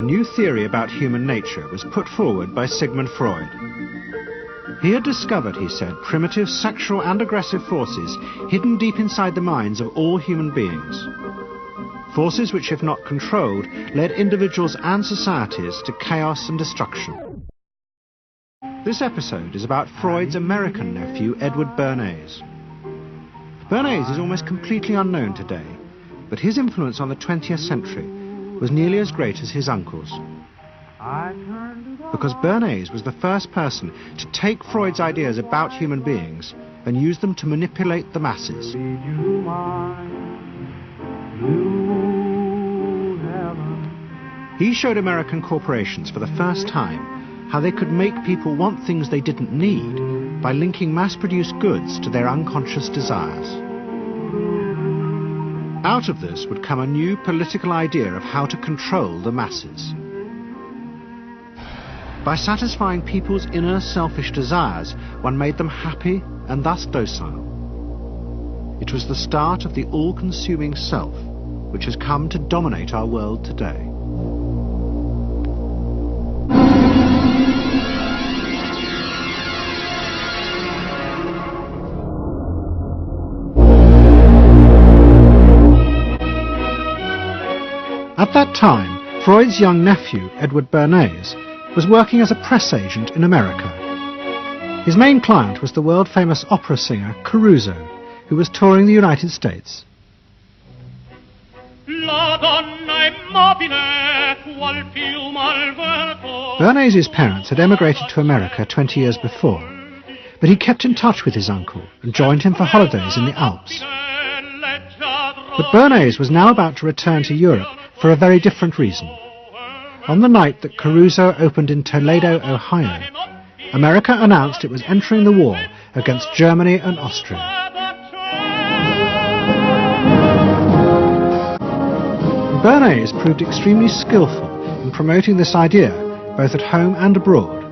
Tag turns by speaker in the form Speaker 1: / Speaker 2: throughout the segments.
Speaker 1: A new theory about human nature was put forward by Sigmund Freud. He had discovered, he said, primitive sexual and aggressive forces hidden deep inside the minds of all human beings. Forces which, if not controlled, led individuals and societies to chaos and destruction. This episode is about Freud's American nephew, Edward Bernays. Bernays is almost completely unknown today, but his influence on the 20th century was nearly as great as his uncle's. Because Bernays was the first person to take Freud's ideas about human beings and use them to manipulate the masses. He showed American corporations for the first time how they could make people want things they didn't need by linking mass-produced goods to their unconscious desires. Out of this would come a new political idea of how to control the masses. By satisfying people's inner selfish desires, one made them happy and thus docile. It was the start of the all-consuming self, which has come to dominate our world today. At that time, Freud's young nephew, Edward Bernays, was working as a press agent in America. His main client was the world-famous opera singer Caruso, who was touring the United States. Bernays' parents had emigrated to America 20 years before, but he kept in touch with his uncle and joined him for holidays in the Alps. But Bernays was now about to return to Europe for a very different reason. On the night that Caruso opened in Toledo, Ohio, America announced it was entering the war against Germany and Austria. Bernays proved extremely skillful in promoting this idea, both at home and abroad.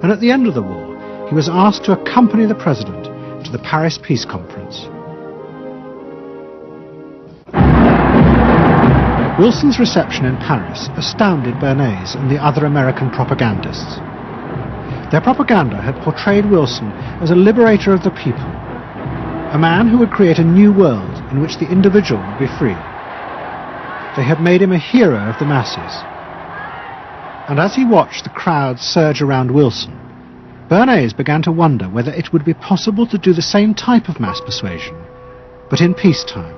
Speaker 1: And at the end of the war, he was asked to accompany the president to the Paris Peace Conference. Wilson's reception in Paris astounded Bernays and the other American propagandists. Their propaganda had portrayed Wilson as a liberator of the people, a man who would create a new world in which the individual would be free. They had made him a hero of the masses. And as he watched the crowds surge around Wilson, Bernays began to wonder whether it would be possible to do the same type of mass persuasion, but in peacetime.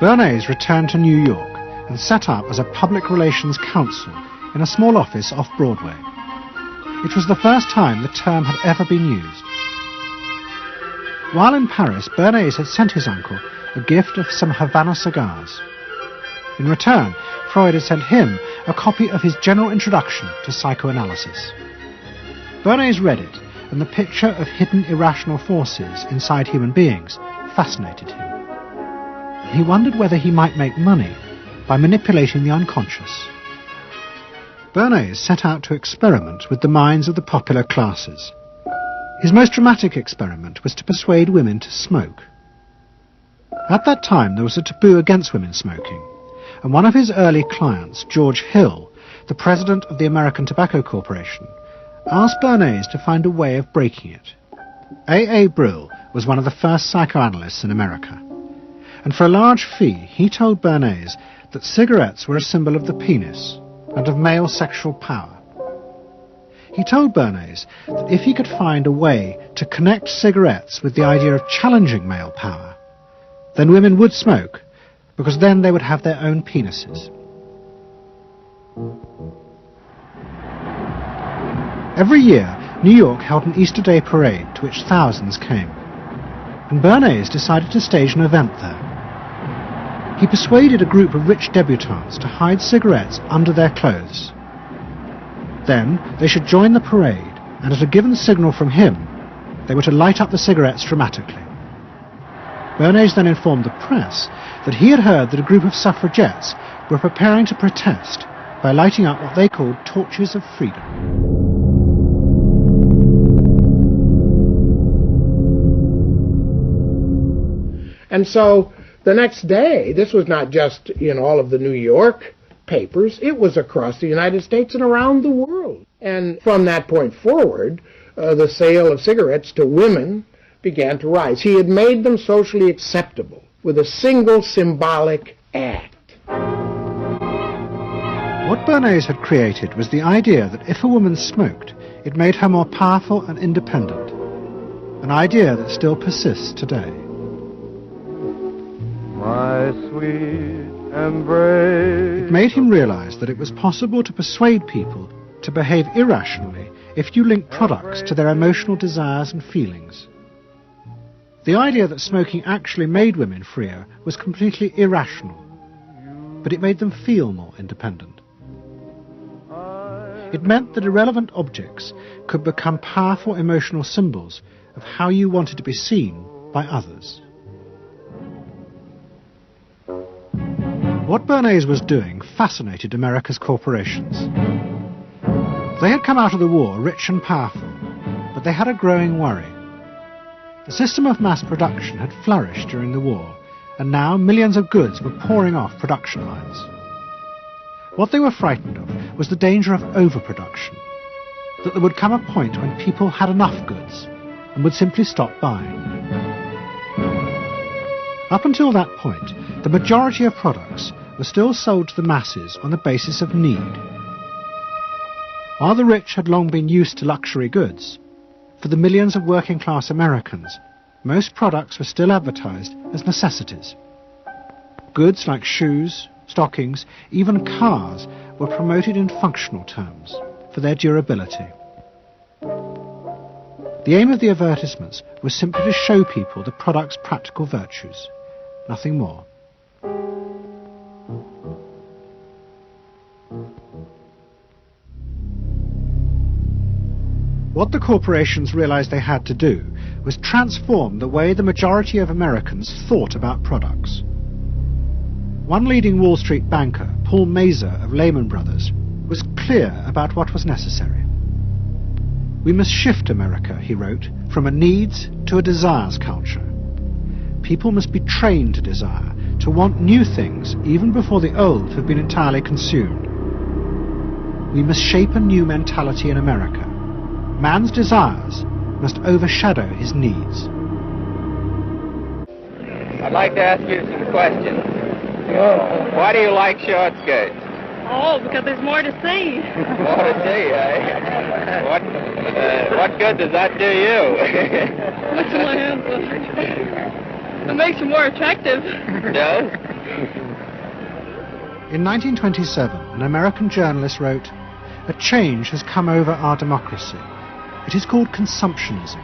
Speaker 1: Bernays returned to New York and set up as a public relations counsel in a small office off Broadway. It was the first time the term had ever been used. While in Paris, Bernays had sent his uncle a gift of some Havana cigars. In return, Freud had sent him a copy of his general introduction to psychoanalysis. Bernays read it, and the picture of hidden irrational forces inside human beings fascinated him. He wondered whether he might make money by manipulating the unconscious. Bernays set out to experiment with the minds of the popular classes. His most dramatic experiment was to persuade women to smoke. At that time, there was a taboo against women smoking, and one of his early clients, George Hill, the president of the American Tobacco Corporation, asked Bernays to find a way of breaking it. A. Brill was one of the first psychoanalysts in America, and for a large fee he told Bernays that cigarettes were a symbol of the penis and of male sexual power. He told Bernays that if he could find a way to connect cigarettes with the idea of challenging male power, then women would smoke, because then they would have their own penises. Every year, New York held an Easter Day parade to which thousands came, and Bernays decided to stage an event there. He persuaded a group of rich debutantes to hide cigarettes under their clothes. Then they should join the parade, and at a given signal from him, they were to light up the cigarettes dramatically. Bernays then informed the press that he had heard that a group of suffragettes were preparing to protest by lighting up what they called torches of freedom.
Speaker 2: And so The next day, this was not just in all of the New York papers, it was across the United States and around the world. And from that point forward, the sale of cigarettes to women began to rise. He had made them socially acceptable with a single symbolic act.
Speaker 1: What Bernays had created was the idea that if a woman smoked, it made her more powerful and independent, an idea that still persists today.
Speaker 3: My sweet embrace.
Speaker 1: It made him realize that it was possible to persuade people to behave irrationally if you link products to their emotional desires and feelings. The idea that smoking actually made women freer was completely irrational, but it made them feel more independent. It meant that irrelevant objects could become powerful emotional symbols of how you wanted to be seen by others. What Bernays was doing fascinated America's corporations. They had come out of the war rich and powerful, but they had a growing worry. The system of mass production had flourished during the war, and now millions of goods were pouring off production lines. What they were frightened of was the danger of overproduction, that there would come a point when people had enough goods and would simply stop buying. Up until that point, the majority of products were still sold to the masses on the basis of need. While the rich had long been used to luxury goods, for the millions of working-class Americans, most products were still advertised as necessities. Goods like shoes, stockings, even cars were promoted in functional terms for their durability. The aim of the advertisements was simply to show people the product's practical virtues, nothing more. What the corporations realized they had to do was transform the way the majority of Americans thought about products. One leading Wall Street banker, Paul Mazur of Lehman Brothers, was clear about what was necessary. We must shift America, he wrote, from a needs to a desires culture. People must be trained to desire, to want new things even before the old have been entirely consumed. We must shape a new mentality in America. Man's desires must overshadow his needs.
Speaker 4: I'd like to ask you some questions. Why do you like short skirts?
Speaker 5: Oh, because there's more to see.
Speaker 4: More to see, eh? What good does that do you?
Speaker 5: Looks in my hands. It makes you more attractive.
Speaker 4: No?
Speaker 1: In 1927, an American journalist wrote, "A change has come over our democracy. It is called consumptionism.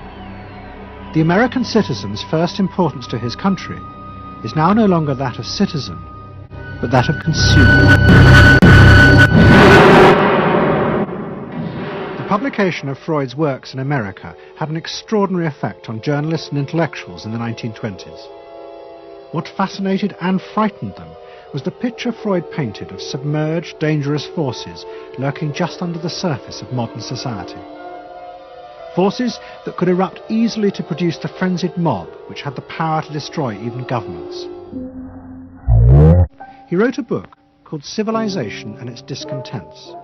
Speaker 1: The American citizen's first importance to his country is now no longer that of citizen, but that of consumer." The publication of Freud's works in America had an extraordinary effect on journalists and intellectuals in the 1920s. What fascinated and frightened them was the picture Freud painted of submerged, dangerous forces lurking just under the surface of modern society. Forces that could erupt easily to produce the frenzied mob which had the power to destroy even governments. He wrote a book called Civilization and Its Discontents.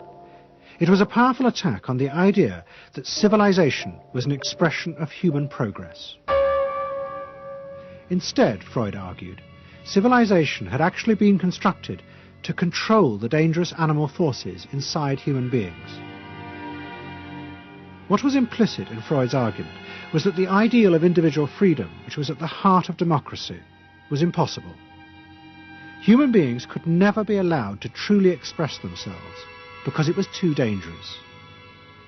Speaker 1: It was a powerful attack on the idea that civilization was an expression of human progress. Instead, Freud argued, civilization had actually been constructed to control the dangerous animal forces inside human beings. What was implicit in Freud's argument was that the ideal of individual freedom, which was at the heart of democracy, was impossible. Human beings could never be allowed to truly express themselves because it was too dangerous.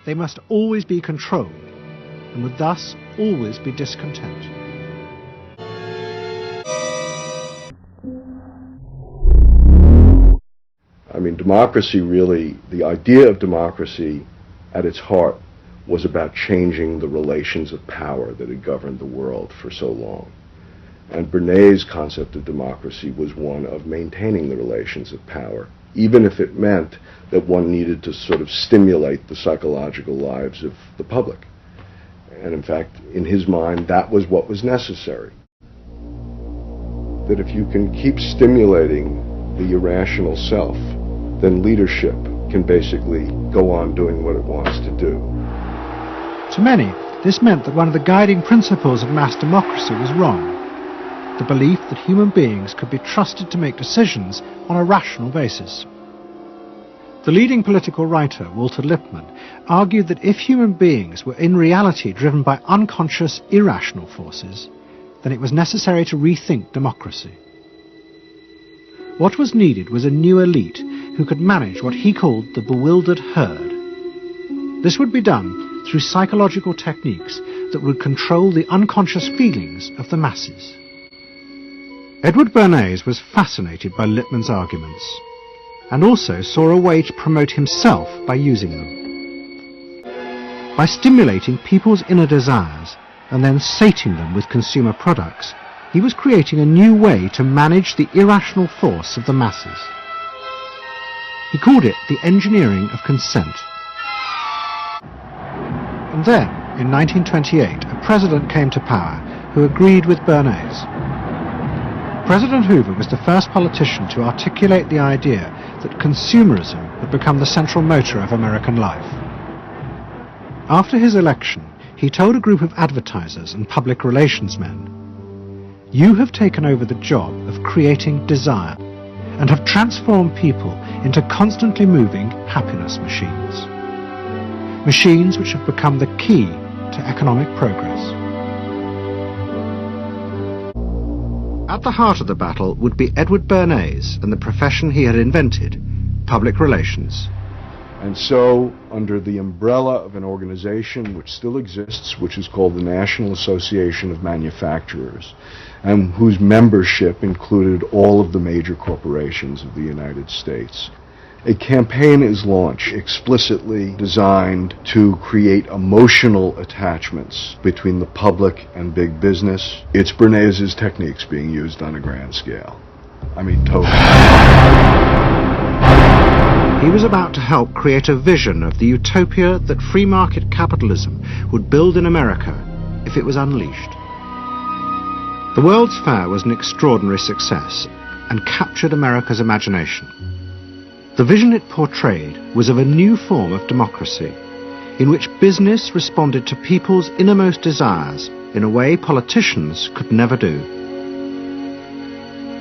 Speaker 1: They must always be controlled and would thus always be discontent.
Speaker 6: I mean, democracy really, the idea of democracy at its heart was about changing the relations of power that had governed the world for so long. And Bernays' concept of democracy was one of maintaining the relations of power, even if it meant that one needed to sort of stimulate the psychological lives of the public. And in fact, in his mind, that was what was necessary. that if you can keep stimulating the irrational self, then leadership can basically go on doing what it wants to do.
Speaker 1: To many, this meant that one of the guiding principles of mass democracy was wrong. The belief that human beings could be trusted to make decisions on a rational basis. The leading political writer, Walter Lippmann, argued that if human beings were in reality driven by unconscious, irrational forces, then it was necessary to rethink democracy. What was needed was a new elite who could manage what he called the bewildered herd. This would be done through psychological techniques that would control the unconscious feelings of the masses. Edward Bernays was fascinated by Lippmann's arguments, and also saw a way to promote himself by using them. By stimulating people's inner desires and then sating them with consumer products, he was creating a new way to manage the irrational force of the masses. He called it the engineering of consent. And then, in 1928, a president came to power who agreed with Bernays. President Hoover was the first politician to articulate the idea that consumerism had become the central motor of American life. After his election, he told a group of advertisers and public relations men, "You have taken over the job of creating desire and have transformed people into constantly moving happiness machines. Machines which have become the key to economic progress." At the heart of the battle would be Edward Bernays and the profession he had invented, public relations.
Speaker 6: And so, under the umbrella of an organization which still exists, which is called the National Association of Manufacturers, and whose membership included all of the major corporations of the United States, a campaign is launched explicitly designed to create emotional attachments between the public and big business. It's Bernays' techniques being used on a grand scale. I mean, totally.
Speaker 1: He was about to help create a vision of the utopia that free market capitalism would build in America if it was unleashed. The World's Fair was an extraordinary success and captured America's imagination. The vision it portrayed was of a new form of democracy, in which business responded to people's innermost desires in a way politicians could never do.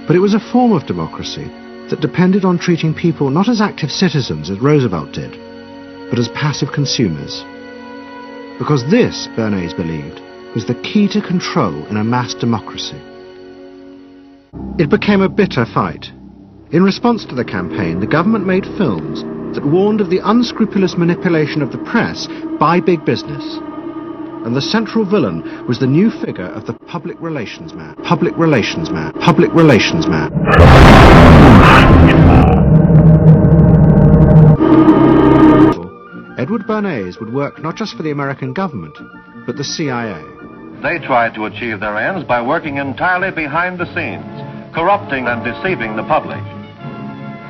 Speaker 1: But it was a form of democracy that depended on treating people not as active citizens as Roosevelt did, but as passive consumers. Because this, Bernays believed, was the key to control in a mass democracy. It became a bitter fight. In response to the campaign, the government made films that warned of the unscrupulous manipulation of the press by big business. And the central villain was the new figure of the public relations man. Public relations man. Public relations man. Edward Bernays would work not just for the American government, but the CIA.
Speaker 7: They tried to achieve their ends by working entirely behind the scenes, corrupting and deceiving the public.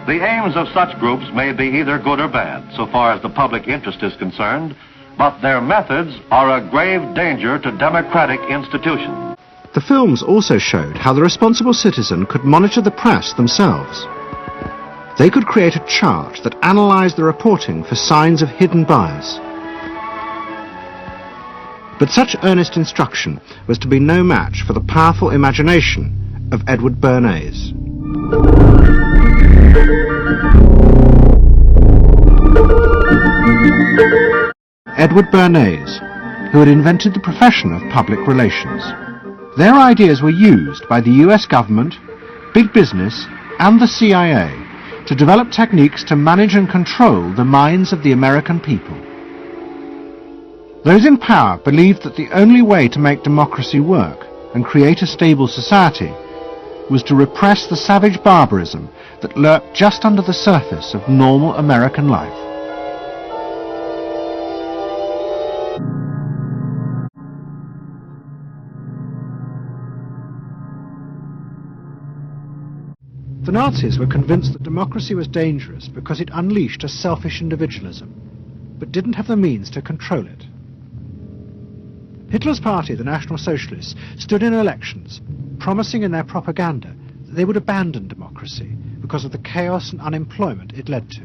Speaker 7: The aims of such groups may be either good or bad, so far as the public interest is concerned, but their methods are a grave danger to democratic institutions.
Speaker 1: The films also showed how the responsible citizen could monitor the press themselves. They could create a chart that analyzed the reporting for signs of hidden bias. But such earnest instruction was to be no match for the powerful imagination of Edward Bernays. Edward Bernays, who had invented the profession of public relations. Their ideas were used by the US government, big business, and the CIA to develop techniques to manage and control the minds of the American people. Those in power believed that the only way to make democracy work and create a stable society was to repress the savage barbarism that lurked just under the surface of normal American life. The Nazis were convinced that democracy was dangerous because it unleashed a selfish individualism, but didn't have the means to control it. Hitler's party, the National Socialists, stood in elections, promising in their propaganda that they would abandon democracy because of the chaos and unemployment it led to.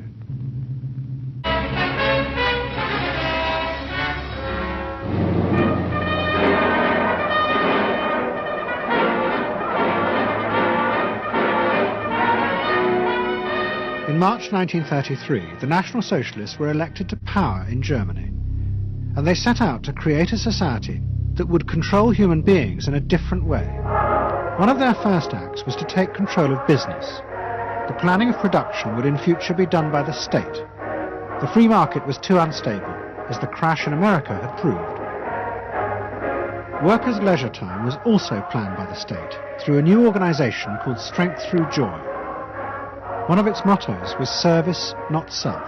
Speaker 1: In March 1933, the National Socialists were elected to power in Germany, and they set out to create a society that would control human beings in a different way. One of their first acts was to take control of business. The planning of production would in future be done by the state. The free market was too unstable, as the crash in America had proved. Workers' leisure time was also planned by the state through a new organization called Strength Through Joy. One of its mottos was service, not self.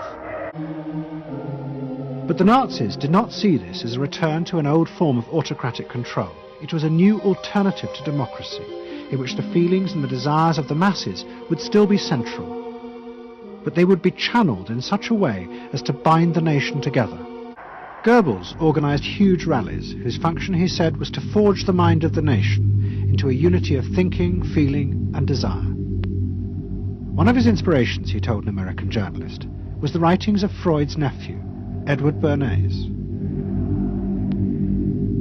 Speaker 1: But the Nazis did not see this as a return to an old form of autocratic control. It was a new alternative to democracy, in which the feelings and the desires of the masses would still be central, but they would be channeled in such a way as to bind the nation together. Goebbels organized huge rallies, whose function, he said, was to forge the mind of the nation into a unity of thinking, feeling, and desire. One of his inspirations, he told an American journalist, was the writings of Freud's nephew, Edward Bernays.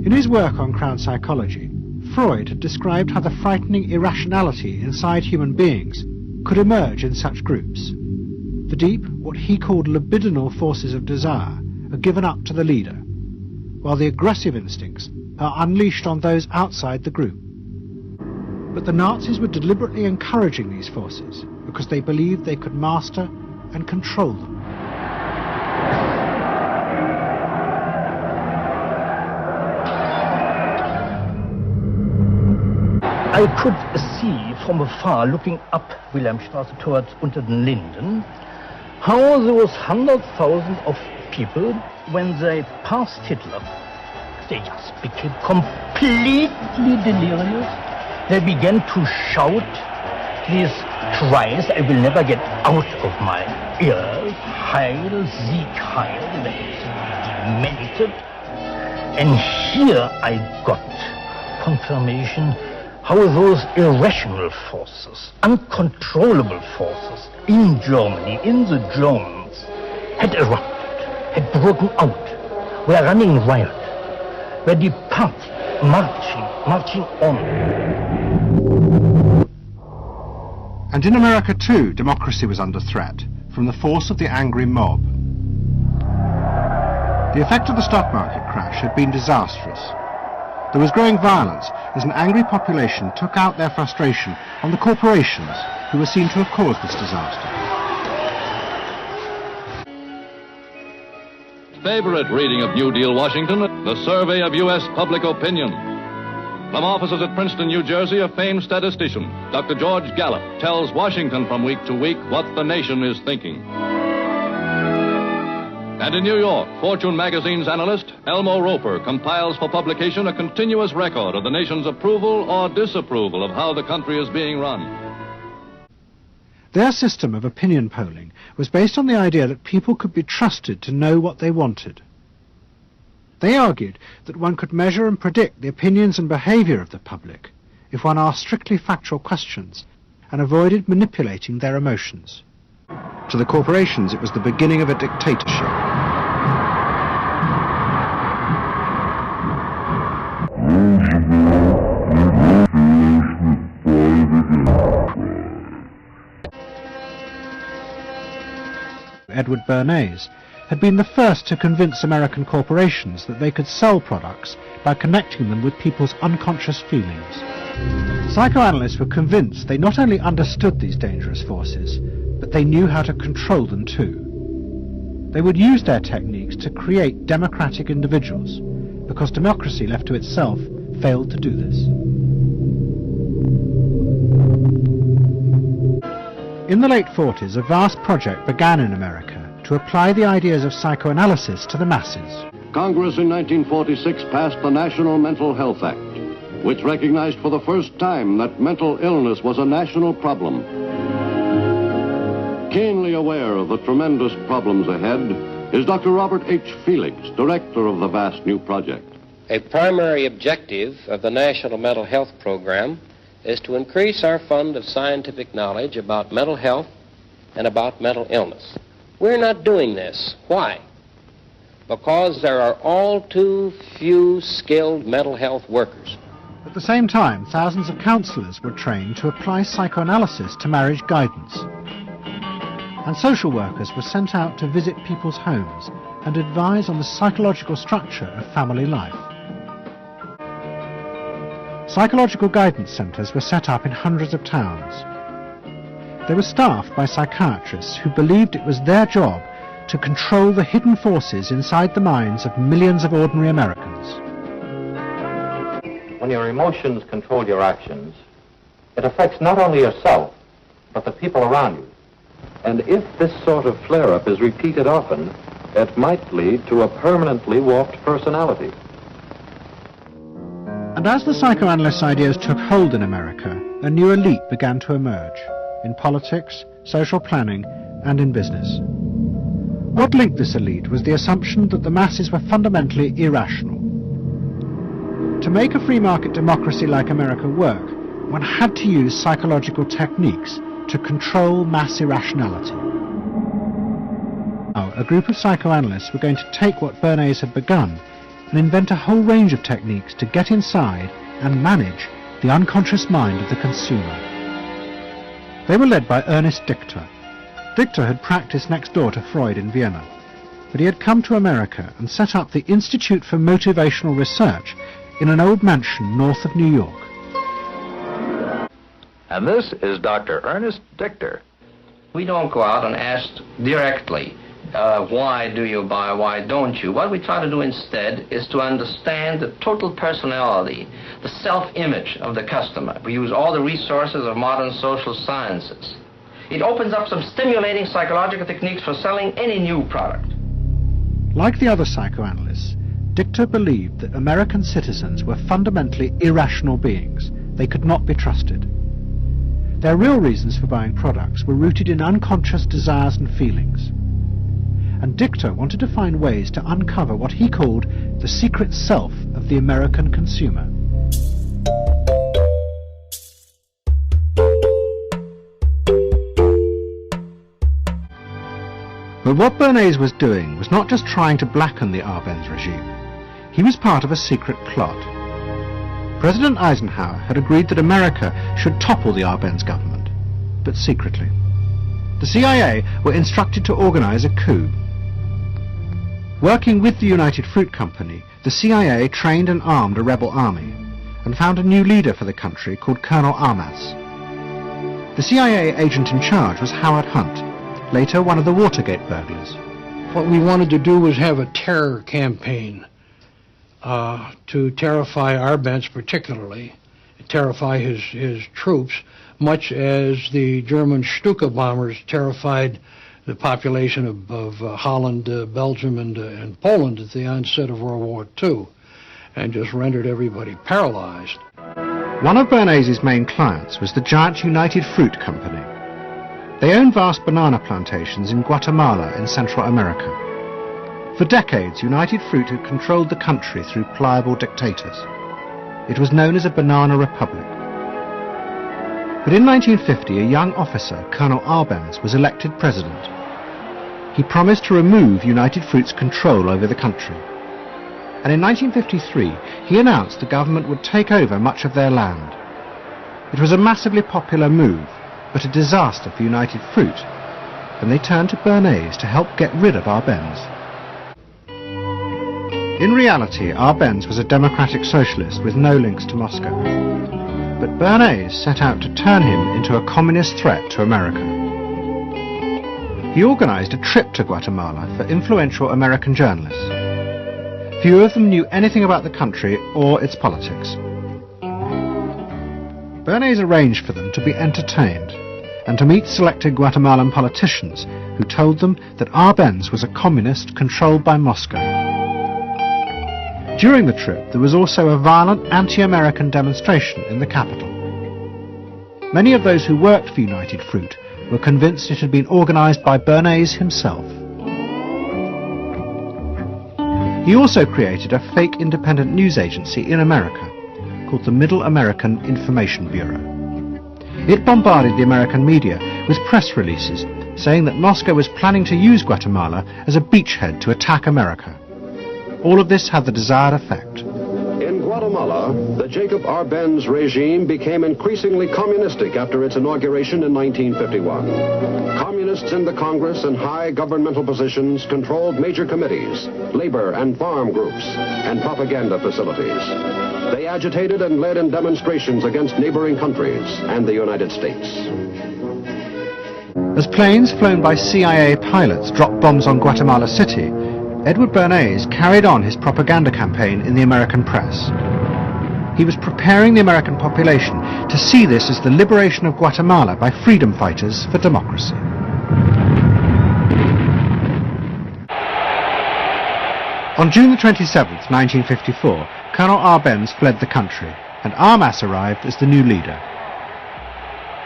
Speaker 1: In his work on Crown Psychology, Freud had described how the frightening irrationality inside human beings could emerge in such groups. The deep, what he called libidinal forces of desire, are given up to the leader, while the aggressive instincts are unleashed on those outside the group. But the Nazis were deliberately encouraging these forces because they believed they could master and control them.
Speaker 8: I could see from afar, looking up Wilhelmstraße towards Unter den Linden, how those 100,000 of people, when they passed Hitler, they just became completely delirious. They began to shout these cries I will never get out of my ears. Heil, Sieg, Heil. They demented. And here I got confirmation how those irrational forces, uncontrollable forces in Germany, in the Germans, had erupted, had broken out, were running wild, were departing, marching on.
Speaker 9: And in America too, democracy was under threat from the force of the angry mob. The effect of the stock market crash had been disastrous. There was growing violence as an angry population took out their frustration on the corporations who were seen to have caused this disaster.
Speaker 10: Favorite reading of New Deal Washington, the survey of U.S. public opinion. From offices at Princeton, New Jersey, a famed statistician, Dr. George Gallup, tells Washington from week to week what the nation is thinking. And in New York, Fortune magazine's analyst, Elmo Roper, compiles for publication a continuous record of the nation's approval or disapproval of how the country is being run.
Speaker 1: Their system of opinion polling was based on the idea that people could be trusted to know what they wanted. They argued that one could measure and predict the opinions and behavior of the public if one asked strictly factual questions and avoided manipulating their emotions.
Speaker 9: To the corporations, it was the beginning of a dictatorship.
Speaker 1: Edward Bernays had been the first to convince American corporations that they could sell products by connecting them with people's unconscious feelings. Psychoanalysts were convinced they not only understood these dangerous forces, but they knew how to control them too. They would use their techniques to create democratic individuals, because democracy left to itself failed to do this. In the late 40s, a vast project began in America to apply the ideas of psychoanalysis to the masses.
Speaker 11: Congress in 1946 passed the National Mental Health Act, which recognized for the first time that mental illness was a national problem. Keenly aware of the tremendous problems ahead is Dr. Robert H. Felix, director of the vast new project.
Speaker 12: A primary objective of the National Mental Health Program is to increase our fund of scientific knowledge about mental health and about mental illness. We're not doing this. Why? Because there are all too few skilled mental health workers.
Speaker 1: At the same time, thousands of counsellors were trained to apply psychoanalysis to marriage guidance. And social workers were sent out to visit people's homes and advise on the psychological structure of family life. Psychological guidance centres were set up in hundreds of towns. They were staffed by psychiatrists who believed it was their job to control the hidden forces inside the minds of millions of ordinary Americans.
Speaker 13: When your emotions control your actions, it affects not only yourself, but the people around you. And if this sort of flare-up is repeated often, it might lead to a permanently warped personality.
Speaker 1: And as the psychoanalysts' ideas took hold in America, a new elite began to emerge, in politics, social planning, and in business. What linked this elite was the assumption that the masses were fundamentally irrational. To make a free market democracy like America work, one had to use psychological techniques to control mass irrationality. Now, a group of psychoanalysts were going to take what Bernays had begun and invent a whole range of techniques to get inside and manage the unconscious mind of the consumer. They were led by Ernest Dichter. Dichter had practiced next door to Freud in Vienna, but he had come to America and set up the Institute for Motivational Research in an old mansion north of New York.
Speaker 14: And this is Dr. Ernest Dichter.
Speaker 4: We don't go out and ask directly, why do you buy, why don't you? What we try to do instead is to understand the total personality, the self-image of the customer. We use all the resources of modern social sciences. It opens up some stimulating psychological techniques for selling any new product.
Speaker 1: Like the other psychoanalysts, Dichter believed that American citizens were fundamentally irrational beings. They could not be trusted. Their real reasons for buying products were rooted in unconscious desires and feelings. And Dichter wanted to find ways to uncover what he called the secret self of the American consumer. But what Bernays was doing was not just trying to blacken the Arbenz regime. He was part of a secret plot. President Eisenhower had agreed that America should topple the Arbenz government, but secretly. The CIA were instructed to organize a coup. Working with the United Fruit Company, the CIA trained and armed a rebel army and found a new leader for the country called Colonel Armas. The CIA agent in charge was Howard Hunt, later one of the Watergate burglars.
Speaker 2: What we wanted to do was have a terror campaign to terrify Arbenz particularly, terrify his troops, much as the German Stuka bombers terrified the population of Holland, Belgium, and Poland at the onset of World War II, and just rendered everybody paralyzed.
Speaker 1: One of Bernays' main clients was the giant United Fruit Company. They owned vast banana plantations in Guatemala in Central America. For decades, United Fruit had controlled the country through pliable dictators. It was known as a banana republic. But in 1950, a young officer, Colonel Arbenz, was elected president. He promised to remove United Fruit's control over the country. And in 1953, he announced the government would take over much of their land. It was a massively popular move, but a disaster for United Fruit, and they turned to Bernays to help get rid of Arbenz. In reality, Arbenz was a democratic socialist with no links to Moscow. But Bernays set out to turn him into a communist threat to America. He organized a trip to Guatemala for influential American journalists. Few of them knew anything about the country or its politics. Bernays arranged for them to be entertained and to meet selected Guatemalan politicians who told them that Arbenz was a communist controlled by Moscow. During the trip, there was also a violent anti-American demonstration in the capital. Many of those who worked for United Fruit were convinced it had been organized by Bernays himself. He also created a fake independent news agency in America called the Middle American Information Bureau. It bombarded the American media with press releases saying that Moscow was planning to use Guatemala as a beachhead to attack America. All of this had the desired effect.
Speaker 11: In Guatemala, the Jacob Arbenz regime became increasingly communistic after its inauguration in 1951. Communists in the Congress and high governmental positions controlled major committees, labor and farm groups, and propaganda facilities. They agitated and led in demonstrations against neighboring countries and the United States.
Speaker 1: As planes flown by CIA pilots dropped bombs on Guatemala City, Edward Bernays carried on his propaganda campaign in the American press. He was preparing the American population to see this as the liberation of Guatemala by freedom fighters for democracy. On June the 27th, 1954, Colonel Arbenz fled the country, and Armas arrived as the new leader.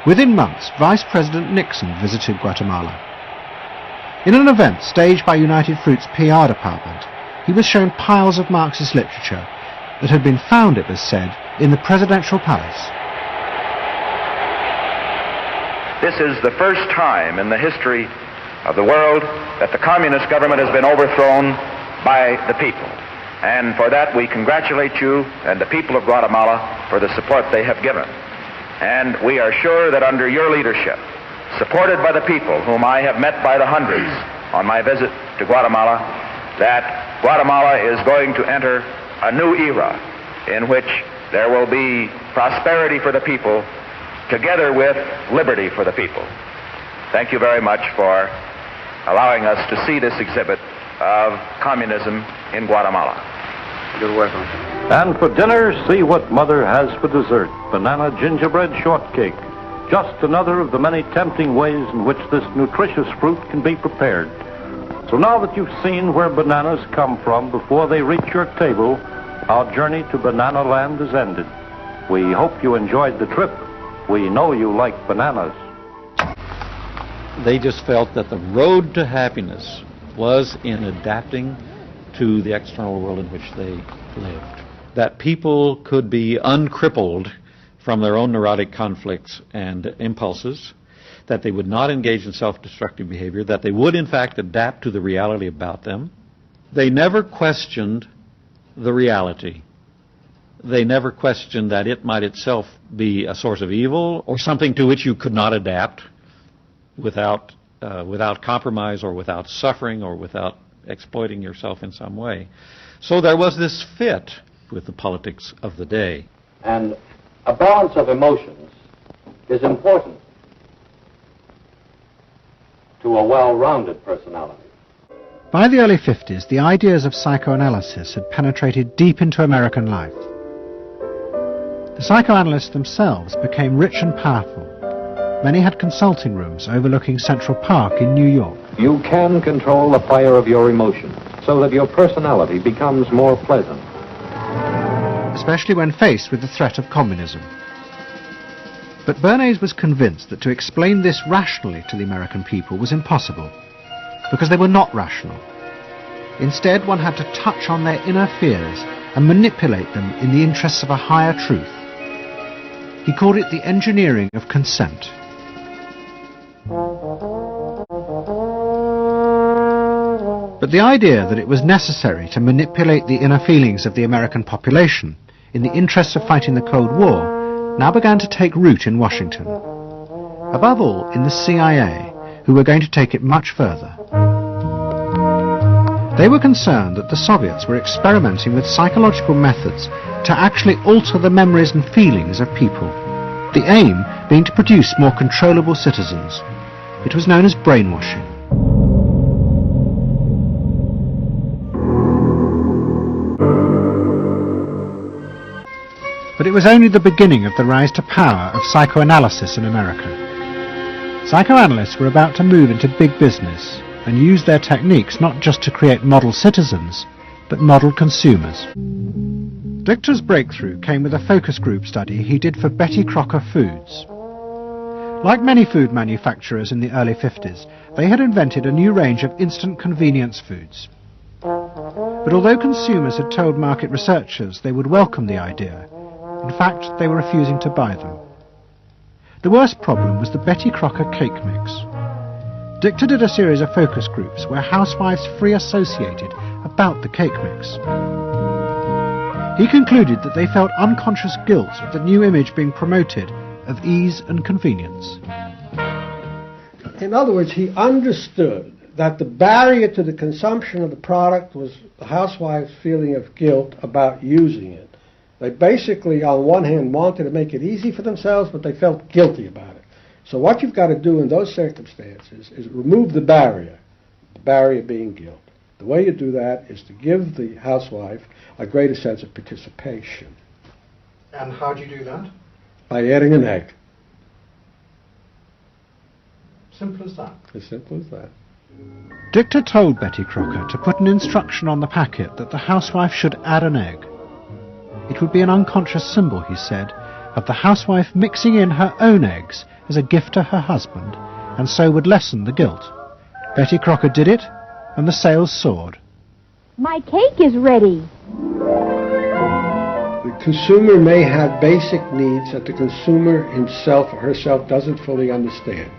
Speaker 1: Within months, Vice President Nixon visited Guatemala. In an event staged by United Fruit's PR department, he was shown piles of Marxist literature that had been found, it was said, in the presidential palace.
Speaker 14: This is the first time in the history of the world that the communist government has been overthrown by the people. And for that we congratulate you and the people of Guatemala for the support they have given. And we are sure that under your leadership, supported by the people whom I have met by the hundreds on my visit to Guatemala, that Guatemala is going to enter a new era in which there will be prosperity for the people together with liberty for the people. Thank you very much for allowing us to see this exhibit of communism in Guatemala.
Speaker 13: You're welcome.
Speaker 7: And for dinner, see what Mother has for dessert. Banana gingerbread shortcake. Just another of the many tempting ways in which this nutritious fruit can be prepared. So now that you've seen where bananas come from before they reach your table, our journey to Banana Land is ended. We hope you enjoyed the trip. We know you like bananas.
Speaker 15: They just felt that the road to happiness was in adapting to the external world in which they lived. That people could be uncrippled from their own neurotic conflicts and impulses, that they would not engage in self-destructive behavior, that they would in fact adapt to the reality about them. They never questioned the reality. They never questioned that it might itself be a source of evil or something to which you could not adapt without compromise or without suffering or without exploiting yourself in some way. So there was this fit with the politics of the day.
Speaker 13: And a balance of emotions is important to a well-rounded personality.
Speaker 1: By the early 50s, the ideas of psychoanalysis had penetrated deep into American life. The psychoanalysts themselves became rich and powerful. Many had consulting rooms overlooking Central Park in New York.
Speaker 13: You can control the fire of your emotions so that your personality becomes more pleasant.
Speaker 1: Especially when faced with the threat of communism. But Bernays was convinced that to explain this rationally to the American people was impossible, because they were not rational. Instead, one had to touch on their inner fears and manipulate them in the interests of a higher truth. He called it the engineering of consent. But the idea that it was necessary to manipulate the inner feelings of the American population in the interests of fighting the Cold War now began to take root in Washington. Above all, in the CIA, who were going to take it much further. They were concerned that the Soviets were experimenting with psychological methods to actually alter the memories and feelings of people, the aim being to produce more controllable citizens. It was known as brainwashing. But it was only the beginning of the rise to power of psychoanalysis in America. Psychoanalysts were about to move into big business and use their techniques not just to create model citizens, but model consumers. Dichter's breakthrough came with a focus group study he did for Betty Crocker Foods. Like many food manufacturers in the early 50s, they had invented a new range of instant convenience foods. But although consumers had told market researchers they would welcome the idea, In fact, they were refusing to buy them. The worst problem was the Betty Crocker cake mix. Dichter did a series of focus groups where housewives free associated about the cake mix. He concluded that they felt unconscious guilt at the new image being promoted of ease and convenience.
Speaker 16: In other words, he understood that the barrier to the consumption of the product was the housewife's feeling of guilt about using it. They basically, on one hand, wanted to make it easy for themselves, but they felt guilty about it. So what you've got to do in those circumstances is remove the barrier being guilt. The way you do that is to give the housewife a greater sense of participation.
Speaker 1: And how do you do that?
Speaker 16: By adding an egg.
Speaker 1: Simple as that.
Speaker 16: As simple as that.
Speaker 1: Dichter told Betty Crocker to put an instruction on the packet that the housewife should add an egg. It would be an unconscious symbol, he said, of the housewife mixing in her own eggs as a gift to her husband, and so would lessen the guilt. Betty Crocker did it, and the sales soared.
Speaker 17: My cake is ready.
Speaker 16: The consumer may have basic needs that the consumer himself or herself doesn't fully understand.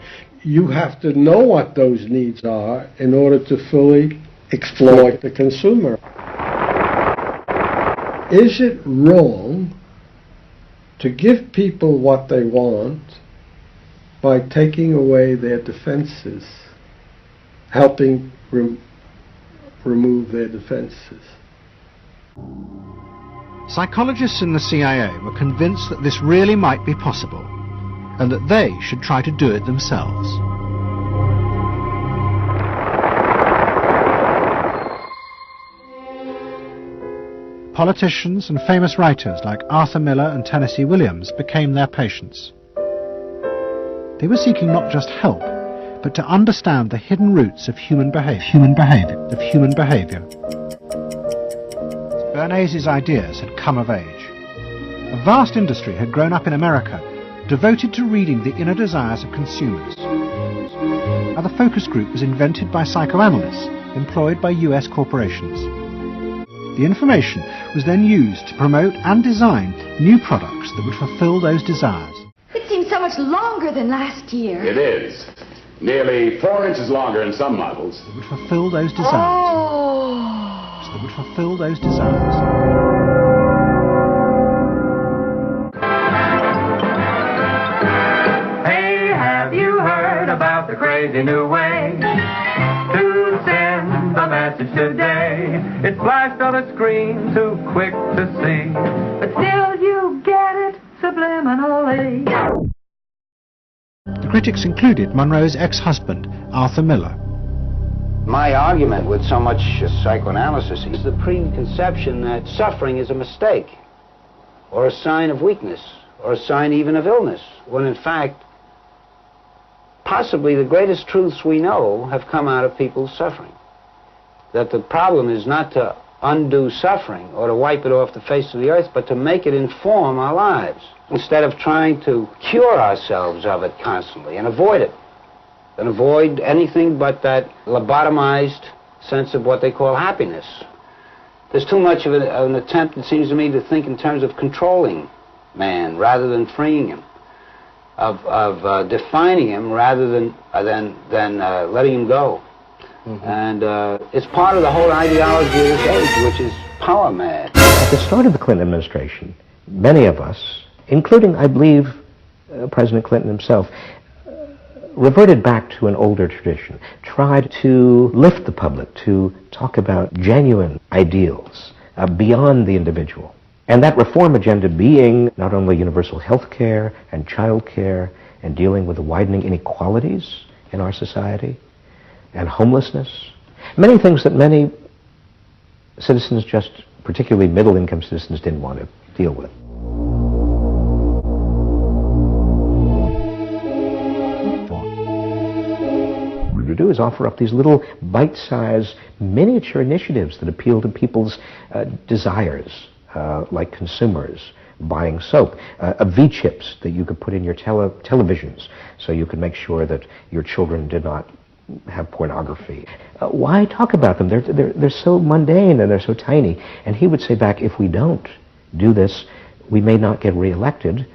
Speaker 16: You have to know what those needs are in order to fully exploit the consumer. Is it wrong to give people what they want by taking away their defenses, helping remove their defenses?
Speaker 1: Psychologists in the CIA were convinced that this really might be possible, and that they should try to do it themselves. Politicians and famous writers like Arthur Miller and Tennessee Williams became their patients. They were seeking not just help, but to understand the hidden roots of human behavior. Bernays' ideas had come of age. A vast industry had grown up in America, devoted to reading the inner desires of consumers. Now the focus group was invented by psychoanalysts employed by US corporations. The information was then used to promote and design new products that would fulfill those desires.
Speaker 17: It seems so much longer than last year.
Speaker 18: It is. Nearly 4 inches longer in some models.
Speaker 1: That would fulfill those desires.
Speaker 17: Oh.
Speaker 1: That would fulfill those desires.
Speaker 3: Hey, have you heard about the crazy new way to send a message today? It's flashed on a screen too quick to see, but still you get it subliminally.
Speaker 1: The critics included Monroe's ex-husband, Arthur Miller.
Speaker 19: My argument with so much psychoanalysis is the preconception that suffering is a mistake, or a sign of weakness, or a sign even of illness, when in fact, possibly the greatest truths we know have come out of people's suffering. That the problem is not to undo suffering or to wipe it off the face of the earth, but to make it inform our lives, instead of trying to cure ourselves of it constantly and avoid it, and avoid anything but that lobotomized sense of what they call happiness. There's too much of an attempt, it seems to me, to think in terms of controlling man rather than freeing him, of defining him rather than letting him go. And it's part of the whole ideology of this age, which is power mad.
Speaker 20: At the start of the Clinton administration, many of us, including, I believe, President Clinton himself, reverted back to an older tradition, tried to lift the public, to talk about genuine ideals beyond the individual. And that reform agenda being not only universal health care and child care and dealing with the widening inequalities in our society, and homelessness, many things that many citizens, just particularly middle-income citizens, didn't want to deal with. What we do is offer up these little bite-sized miniature initiatives that appeal to people's desires, like consumers buying soap, V-chips that you could put in your televisions so you could make sure that your children did not have pornography. Why talk about them? They're so mundane and they're so tiny. And he would say back, if we don't do this, we may not get reelected.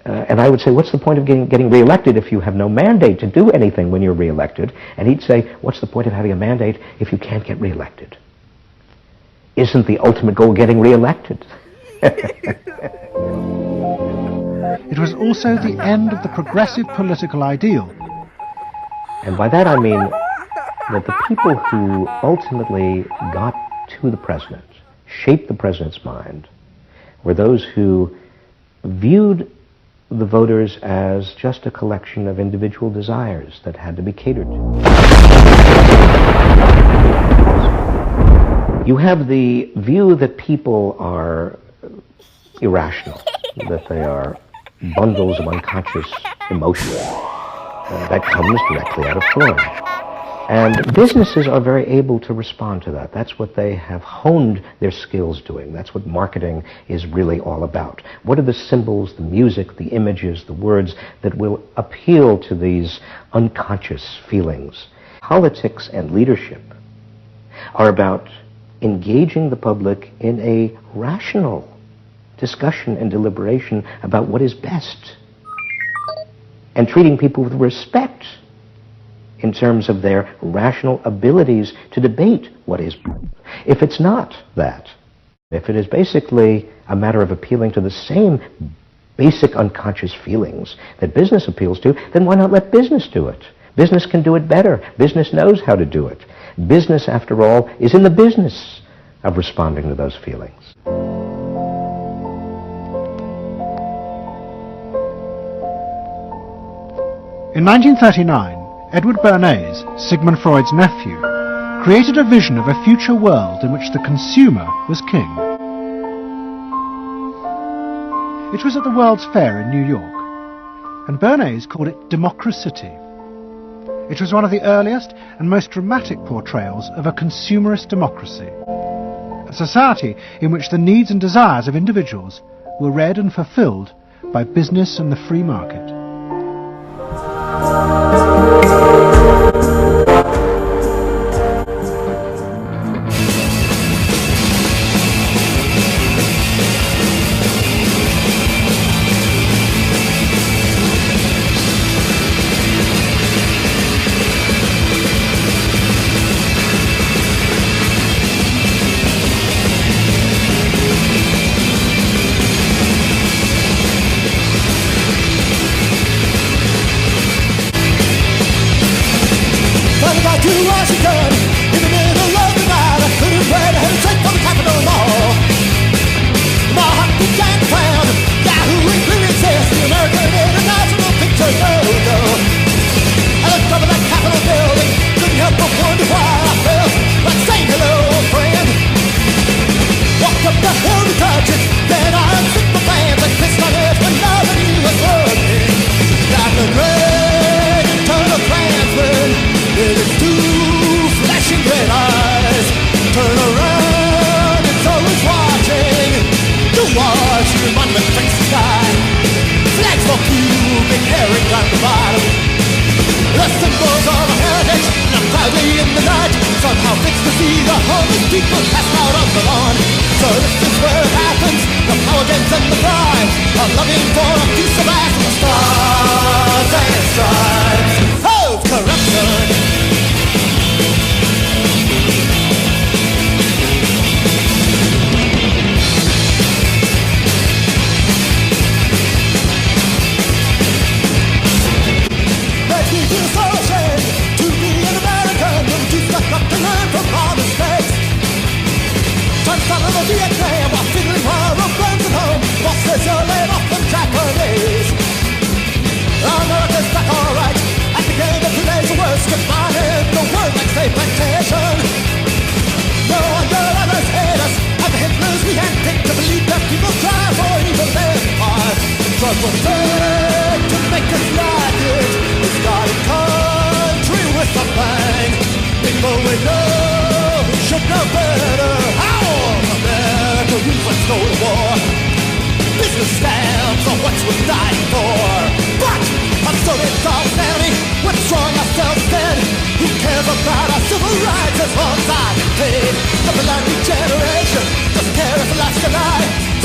Speaker 20: And I would say, what's the point of getting reelected if you have no mandate to do anything when you're reelected? And he'd say, what's the point of having a mandate if you can't get reelected? Isn't the ultimate goal getting reelected?
Speaker 1: It was also the end of the progressive political ideal.
Speaker 20: And by that I mean that the people who ultimately got to the president, shaped the president's mind, were those who viewed the voters as just a collection of individual desires that had to be catered to. You have the view that people are irrational, that they are bundles of unconscious emotion that comes directly out of Freud. And businesses are very able to respond to that. That's what they have honed their skills doing. That's what marketing is really all about. What are the symbols, the music, the images, the words that will appeal to these unconscious feelings? Politics and leadership are about engaging the public in a rational discussion and deliberation about what is best, and treating people with respect in terms of their rational abilities to debate what is. If it's not that, if it is basically a matter of appealing to the same basic unconscious feelings that business appeals to, then why not let business do it? Business can do it better. Business knows how to do it. Business, after all, is in the business of responding to those feelings.
Speaker 1: In 1939, Edward Bernays, Sigmund Freud's nephew, created a vision of a future world in which the consumer was king. It was at the World's Fair in New York, and Bernays called it Democracity. It was one of the earliest and most dramatic portrayals of a consumerist democracy, a society in which the needs and desires of individuals were read and fulfilled by business and the free market.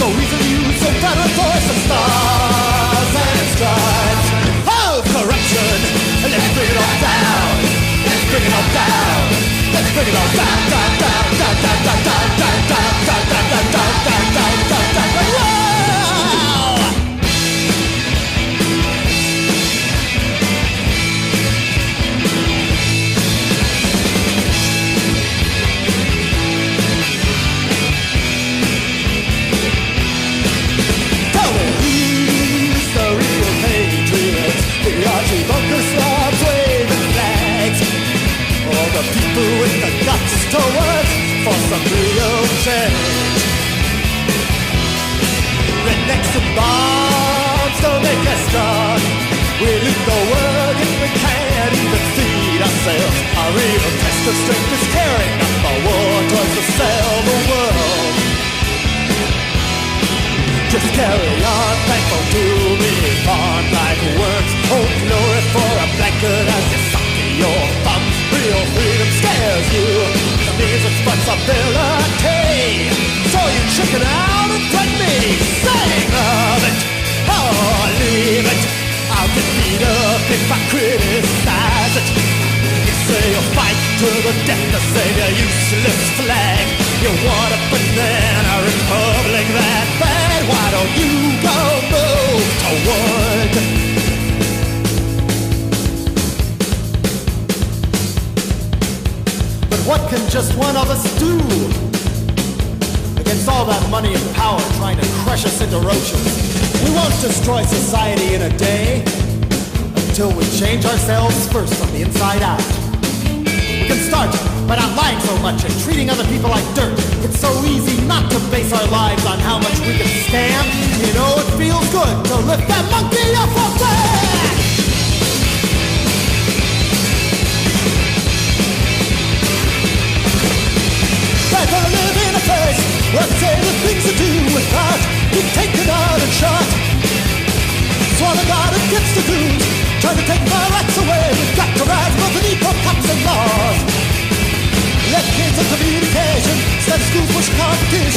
Speaker 21: So easily used, so better Bring it on down, down, down, down, down, down, down, down, down, down, down, down, down, down, down, down, down, down, down. People with the guts to work for some real change. Rednecks and bombs don't make us strong. We lead the world if we can't even feed ourselves. Our real test of strength is carrying up our war towards to sell the world. Just carry on, thankful to be born like worms. Hold glory for a blanket as you suck your thumb. Real freedom scares you. That means it's responsibility. So you chicken out and threaten me. Sing of it, or leave it. I'll get beat up if I criticize it. You say you'll fight to the death to save your useless flag. You want a banana republic that bad. Why don't you go move toward? What can just one of us do against all that money and power trying to crush us into roaches? We won't destroy society in a day until we change ourselves first from the inside out. We can start by not lying so much and treating other people like dirt. It's so easy not to base our lives on how much we can scam. You know it feels good to lift that monkey off our back. I'd rather live in a place where I say the things to do without being taken out and shot. Sworn to God against the goons trying to take my rights away. We've got to rise above the need for cops and laws. Let kids of communication instead of schools push competition.